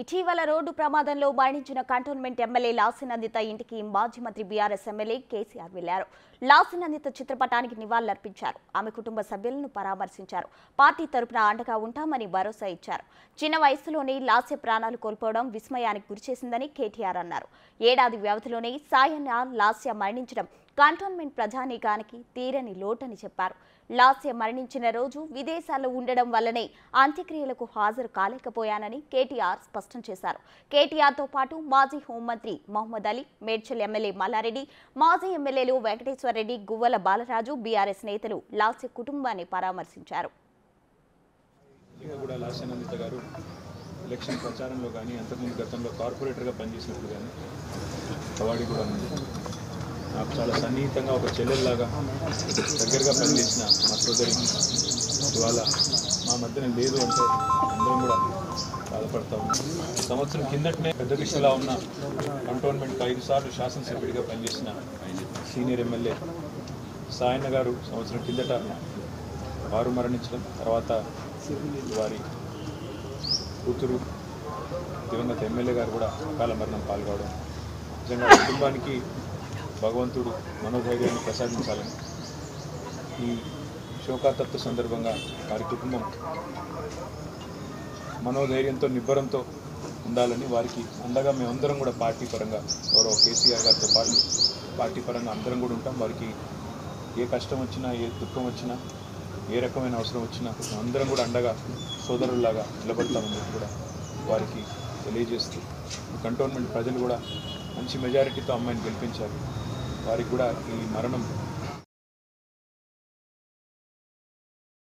ఇటీవల రోడ్డు ప్రమాదంలో మరణించిన కంటోన్మెంట్ ఎమ్మెల్యే లాసినందిత ఇంటికి మాజీ మంత్రి బీఆర్ఎస్ ఎమ్మెల్యే కేసీఆర్ వెళ్లారు. లాసినందిత చిత్రపటానికి నివాళులర్పించారు. ఆమె కుటుంబ సభ్యులను పరామర్శించారు. పార్టీ తరపున అండగా ఉంటామని భరోసా ఇచ్చారు. చిన్న వయసులోనే లాస్య ప్రాణాలు కోల్పోవడం విస్మయానికి గురిచేసిందని కేటీఆర్ అన్నారు. ఏడాది వ్యవధిలోనే సాయన్న లాస్య మరణించడం కంటోన్మెంట్ ప్రజానీకానికి తీరని లోటని చెప్పారు. లాస్య మరణించిన రోజు విదేశాల్లో ఉండడం వల్లనే అంత్యక్రియలకు హాజరు కాలేకపోయానని కేటీఆర్ స్పష్టం చేశారు. కేటీఆర్తో పాటు మాజీ హోంమంత్రి మహమ్మద్ అలీ, మేడ్చల్ ఎమ్మెల్యే మల్లారెడ్డి, మాజీ ఎమ్మెల్యేలు వెంకటేశ్వరరెడ్డి, గువ్వల బాలరాజు, బీఆర్ఎస్ నేతలు లాస్య కుటుంబాన్ని పరామర్శించారు. ఎలక్షన్ ప్రచారంలో కానీ అంతకుముందు గతంలో కార్పొరేటర్గా పనిచేసినప్పుడు కానీ కవాడి కూడా నాకు చాలా సన్నిహితంగా ఒక చెల్లెల్లాగా దగ్గరగా పనిచేసిన మా సోదరి ఇవాళ మా మధ్యన లేదు అంటే అందరం కూడా బాధపడతా ఉన్నాం. సంవత్సరం కిందటనే పెద్ద దిశలా ఉన్న కంటోన్మెంట్కి 5 సార్లు శాసనసభ్యుడిగా పనిచేసిన సీనియర్ ఎమ్మెల్యే సాయన్న గారు సంవత్సరం కిందట వారు మరణించడం, తర్వాత వారి కూతురు దివంగత ఎమ్మెల్యే గారు కూడా అకాల మరణం పాల్గొనడం నిజంగా కుటుంబానికి భగవంతుడు మనోధైర్యాన్ని ప్రసాదించాలని, ఈ శోకాతప్త సందర్భంగా వారి కుటుంబం మనోధైర్యంతో నిబ్బరంతో ఉండాలని వారికి అండగా మేమందరం కూడా పార్టీ పరంగా గౌరవ కేసీఆర్ గారితో పాటు పార్టీ పరంగా అందరం కూడా ఉంటాం. వారికి ఏ కష్టం వచ్చినా, ఏ దుఃఖం వచ్చినా, ఏ రకమైన అవసరం వచ్చినా అందరం కూడా అండగా సోదరుల్లాగా నిలబడతామని చెప్పి కూడా వారికి తెలియజేస్తూ, కంటోన్మెంట్ ప్రజలు కూడా మంచి మెజారిటీతో అమ్మాయిని గెలిపించారు. వారికి కూడా ఈ మరణం